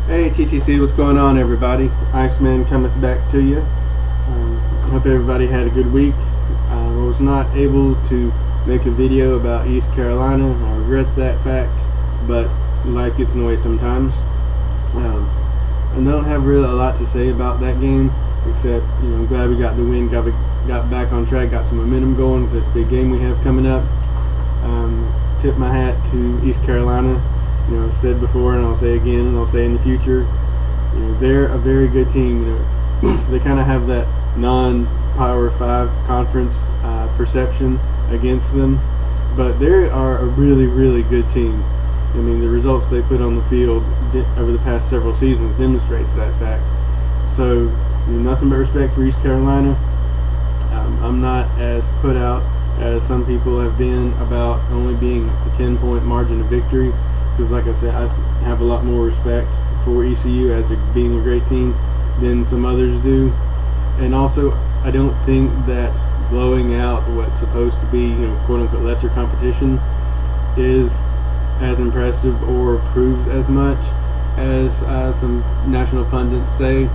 Hey TTC, what's going on everybody? Iceman coming back to you. Hope everybody had a good week. I was not able to make a video about East Carolina. I regret that fact, but life gets in the way sometimes. I don't have really a lot to say about that game, except I'm glad we got the win, got back on track, got some momentum going with this big game we have coming up. Tip my hat to East Carolina. I've said before, and I'll say again, and I'll say in the future. They're a very good team. They kind of have that non-Power 5 conference perception against them, but they are a really, really good team. The results they put on the field over the past several seasons demonstrates that fact. So, nothing but respect for East Carolina. I'm not as put out as some people have been about only being a 10-point margin of victory, because like I said, I have a lot more respect for ECU as being a great team than some others do. And also, I don't think that blowing out what's supposed to be, quote-unquote lesser competition is as impressive or proves as much as some national pundits say.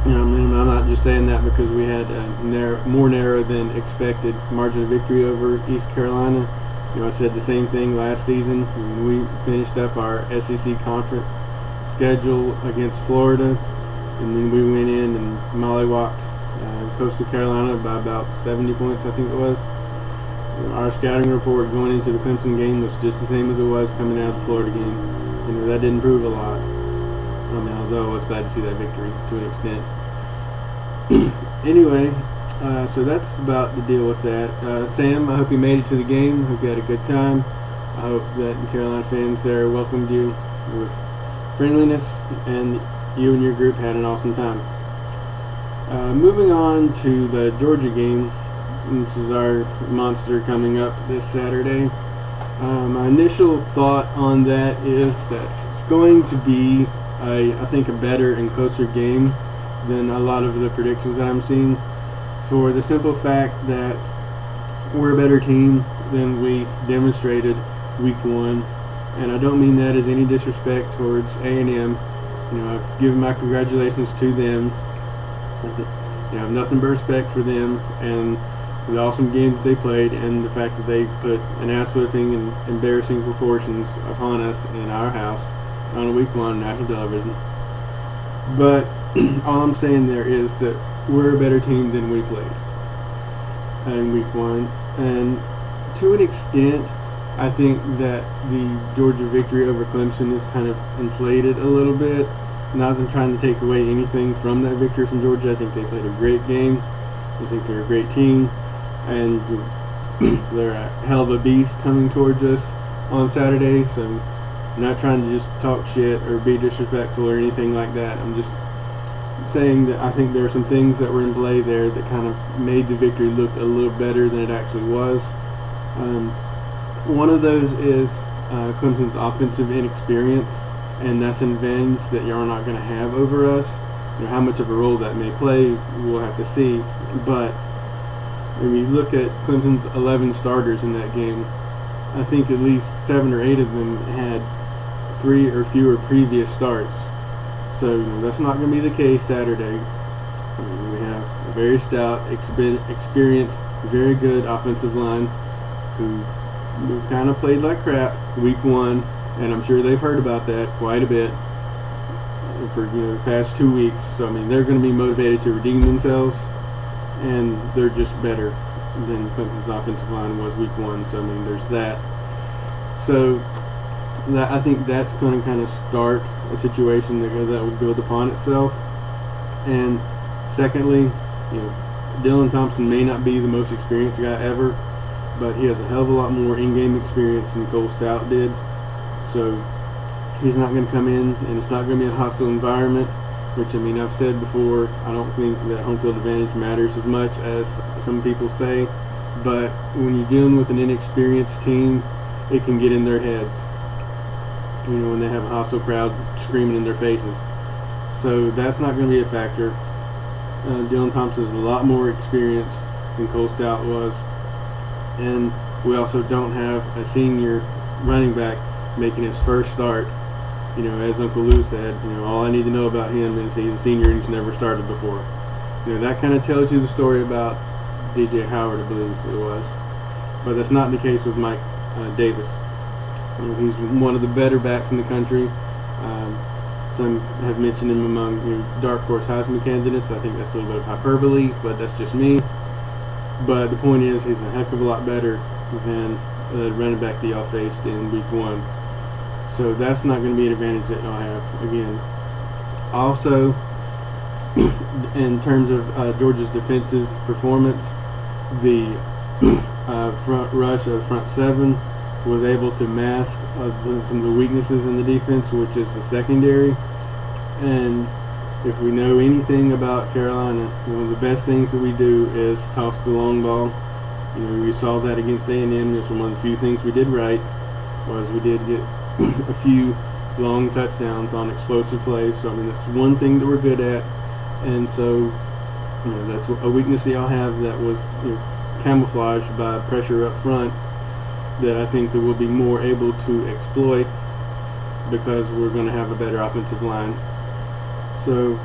I'm not just saying that because we had a more narrow than expected margin of victory over East Carolina. I said the same thing last season when we finished up our SEC conference schedule against Florida, and then we went in and mollywopped Coastal Carolina by about 70 points, I think it was. Our scouting report going into the Clemson game was just the same as it was coming out of the Florida game. That didn't prove a lot. Although I was glad to see that victory to an extent. Anyway, so that's about the deal with that. Sam, I hope you made it to the game. I hope you had a good time. I hope that Carolina fans there welcomed you with friendliness, and you and your group had an awesome time. Moving on to the Georgia game. This is our monster coming up this Saturday. My initial thought on that is that it's going to be I think a better and closer game than a lot of the predictions I'm seeing, for the simple fact that we're a better team than we demonstrated week 1. And I don't mean that as any disrespect towards A&M. I've given my congratulations to them. I have nothing but respect for them and the awesome game that they played, and the fact that they put an ass whipping in embarrassing proportions upon us in our house on a week 1 national television. But all I'm saying there is that we're a better team than we played in week 1, and to an extent I think that the Georgia victory over Clemson is kind of inflated a little bit. Not that I'm trying to take away anything from that victory from Georgia. I think they played a great game. I think they're a great team, and they're a hell of a beast coming towards us on Saturday. So I'm not trying to just talk shit or be disrespectful or anything like that. I'm just saying that I think there are some things that were in play there that kind of made the victory look a little better than it actually was. One of those is Clemson's offensive inexperience, and that's an advantage that you're not going to have over us. How much of a role that may play, we'll have to see. But when you look at Clemson's 11 starters in that game, I think at least 7 or 8 of them had 3 or fewer previous starts. So that's not going to be the case Saturday. We have a very stout, experienced, very good offensive line who kind of played like crap week 1, and I'm sure they've heard about that quite a bit for the past 2 weeks. So they're going to be motivated to redeem themselves, and they're just better than Clemson's offensive line was week 1. So there's that. So I think that's going to kind of start a situation that will build upon itself. And secondly, Dylan Thompson may not be the most experienced guy ever, but he has a hell of a lot more in-game experience than Cole Stout did. So he's not going to come in, and it's not going to be a hostile environment, which I've said before, I don't think that home field advantage matters as much as some people say. But when you're dealing with an inexperienced team, it can get in their heads. When they have a hostile crowd screaming in their faces. So that's not going to be a factor. Dylan Thompson is a lot more experienced than Cole Stout was. And we also don't have a senior running back making his first start as Uncle Lou said, all I need to know about him is he's a senior and he's never started before. That kind of tells you the story about DJ Howard, I believe it was. But that's not the case with Mike Davis. He's one of the better backs in the country. Some have mentioned him among dark horse Heisman candidates. I think that's a little bit of hyperbole, but that's just me. But the point is, he's a heck of a lot better than the running back that y'all faced in week 1. So that's not going to be an advantage that y'all have. Again, also, in terms of Georgia's defensive performance, the front rush of front 7 was able to mask some of the weaknesses in the defense, which is the secondary. And if we know anything about Carolina, one of the best things that we do is toss the long ball. We saw that against A&M. It's one of the few things we did right, was we did get a few long touchdowns on explosive plays. So that's one thing that we're good at, and so that's a weakness that y'all have that was camouflaged by pressure up front, that I think that we'll be more able to exploit because we're going to have a better offensive line. So,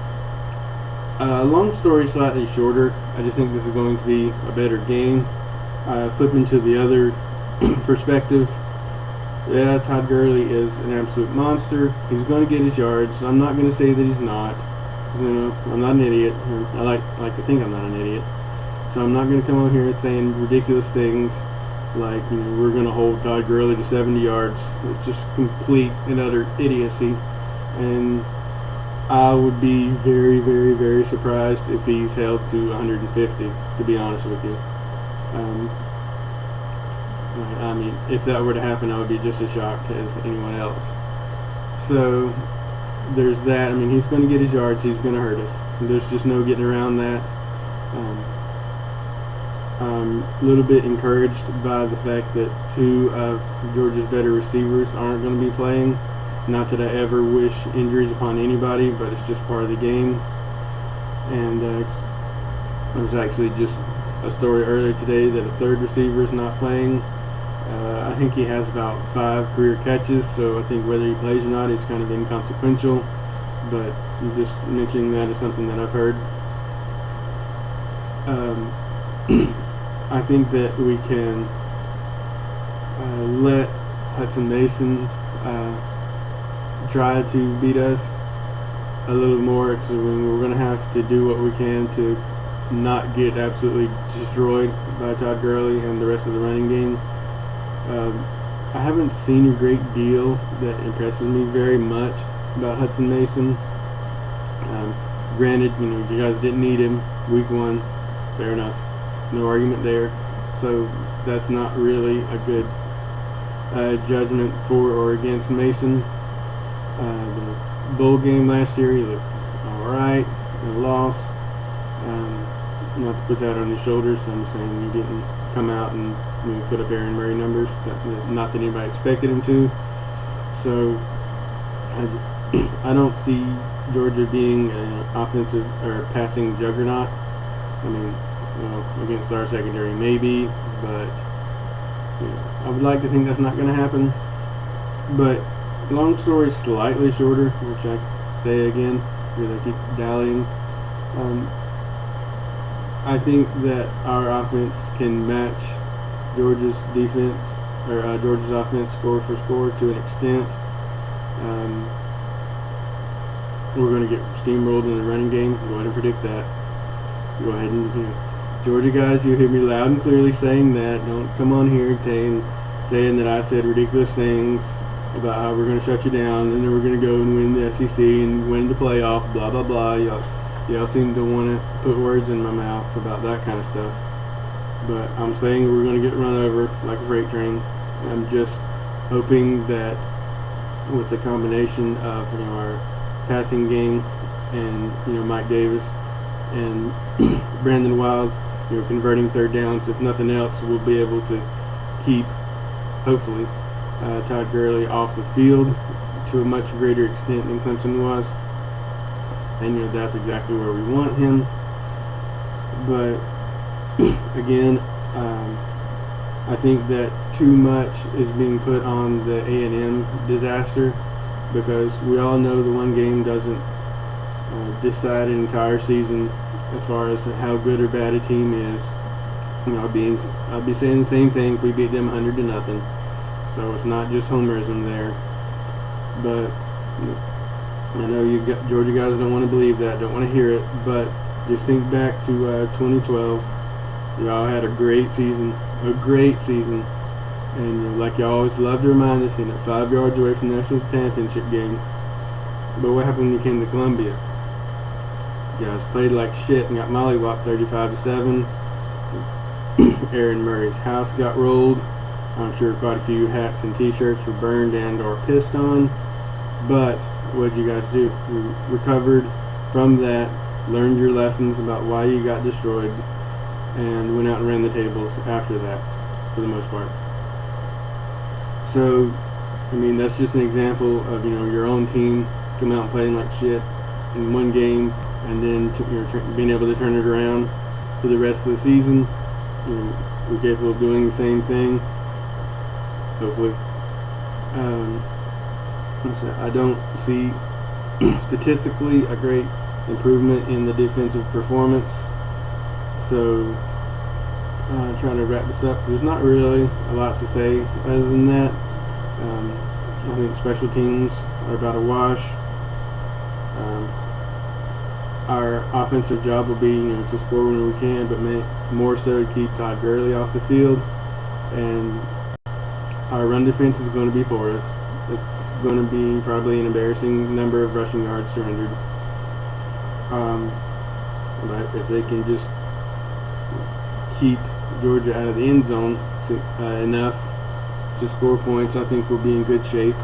long story slightly shorter, I just think this is going to be a better game. Flipping to the other perspective, Todd Gurley is an absolute monster. He's going to get his yards. I'm not going to say that he's not. I'm not an idiot. I like to think I'm not an idiot. So I'm not going to come on here saying ridiculous things like, we're going to hold Todd Gurley to 70 yards. It's just complete and utter idiocy. And I would be very, very, very surprised if he's held to 150, to be honest with you. If that were to happen, I would be just as shocked as anyone else. So there's that. He's going to get his yards. He's going to hurt us. There's just no getting around that. I'm a little bit encouraged by the fact that 2 of Georgia's better receivers aren't going to be playing. Not that I ever wish injuries upon anybody, but it's just part of the game. And there was actually just a story earlier today that a 3rd receiver is not playing. I think he has about 5 career catches, so I think whether he plays or not is kind of inconsequential. But just mentioning that is something that I've heard. I think that we can let Hudson Mason try to beat us a little more, because we're going to have to do what we can to not get absolutely destroyed by Todd Gurley and the rest of the running game. I haven't seen a great deal that impresses me very much about Hudson Mason. Granted, you guys didn't need him week 1, fair enough, no argument there. So that's not really a good judgment for or against Mason. The bowl game last year, he looked alright, a loss. Not to put that on his shoulders, I'm saying he didn't come out and put up Aaron Murray numbers, not that anybody expected him to. So I don't see Georgia being an offensive or passing juggernaut. Against our secondary maybe, but I would like to think that's not going to happen. But long story slightly shorter, which I say again because I keep dallying. I think that our offense can match Georgia's defense, or Georgia's offense score for score to an extent. We're going to get steamrolled in the running game. Go ahead and predict that. Go ahead and, Georgia guys, you hear me loud and clearly saying that. Don't come on here saying that I said ridiculous things about how we're going to shut you down and then we're going to go and win the SEC and win the playoff, blah, blah, blah. Y'all seem to want to put words in my mouth about that kind of stuff. But I'm saying we're going to get run over like a freight train. I'm just hoping that with the combination of our passing game and Mike Davis and Brandon Wilds converting third downs, if nothing else, we'll be able to keep, hopefully, Todd Gurley off the field to a much greater extent than Clemson was. And that's exactly where we want him. But again, I think that too much is being put on the A&M disaster. because we all know the one game doesn't decide an entire season as far as how good or bad a team is. You know, I'll be saying the same thing if we beat them 100-0. So it's not just homerism there. But I know Georgia guys don't want to believe that, don't want to hear it. But just think back to 2012. Y'all had a great season, and like y'all always love to remind us, 5 yards away from the national championship game. But what happened when you came to Columbia? You guys played like shit and got mollywopped 35-7. Aaron Murray's house got rolled. I'm sure quite a few hats and t-shirts were burned and or pissed on. But what did you guys do? You recovered from that, learned your lessons about why you got destroyed, and went out and ran the tables after that, for the most part. So, I mean, that's just an example of, your own team come out and playing like shit in one game, and then being able to turn it around for the rest of the season. We're capable of doing the same thing, hopefully. I don't see statistically a great improvement in the defensive performance. So, trying to wrap this up, there's not really a lot to say other than that. I think special teams are about a wash. Our offensive job will be, to score when we can, but more so to keep Todd Gurley off the field. And our run defense is going to be porous. It's going to be probably an embarrassing number of rushing yards surrendered. But if they can just keep Georgia out of the end zone enough to score points, I think we'll be in good shape.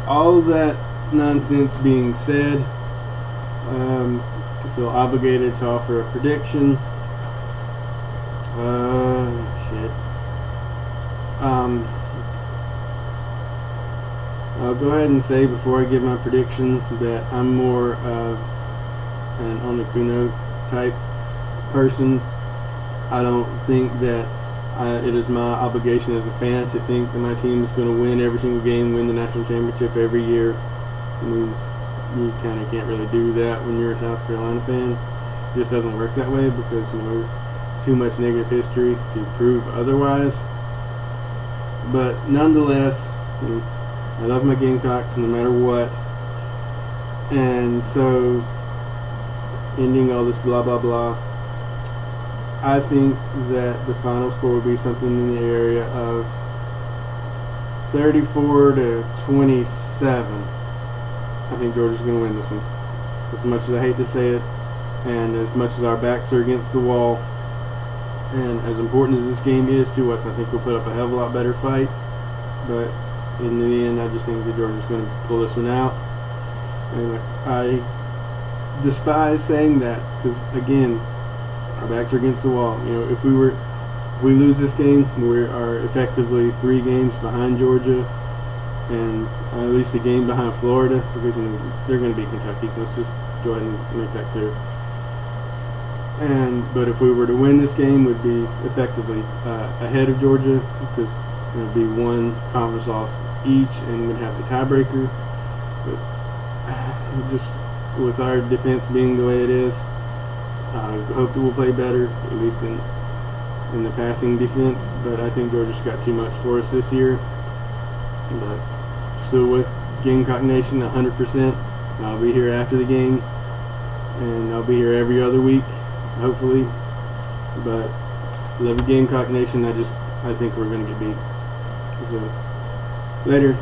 All of that nonsense being said, I feel obligated to offer a prediction. I'll go ahead and say before I give my prediction that I'm more of an Onakuno type person. I don't think that it is my obligation as a fan to think that my team is going to win every single game, win the national championship every year. I mean, you kind of can't really do that when you're a South Carolina fan. It just doesn't work that way because, there's too much negative history to prove otherwise. But nonetheless, I love my Gamecocks no matter what. And so, ending all this blah, blah, blah, I think that the final score will be something in the area of 34-27. I think Georgia's going to win this one. As much as I hate to say it, and as much as our backs are against the wall, and as important as this game is to us, I think we'll put up a hell of a lot better fight. But in the end, I just think that Georgia's going to pull this one out. And I despise saying that because, again, our backs are against the wall. If we lose this game, we are effectively 3 games behind Georgia, and at least a game behind Florida, because they're going to beat Kentucky. Let's just go ahead and make that clear. But if we were to win this game, we'd be effectively ahead of Georgia because it would be 1 conference loss each, and we'd have the tiebreaker. But just with our defense being the way it is, I hope that we'll play better, at least in the passing defense. But I think Georgia's got too much for us this year. But still with Gamecock Nation 100%. I'll be here after the game, and I'll be here every other week, hopefully. But love you, Gamecock Nation. I think we're going to get beat. So, later.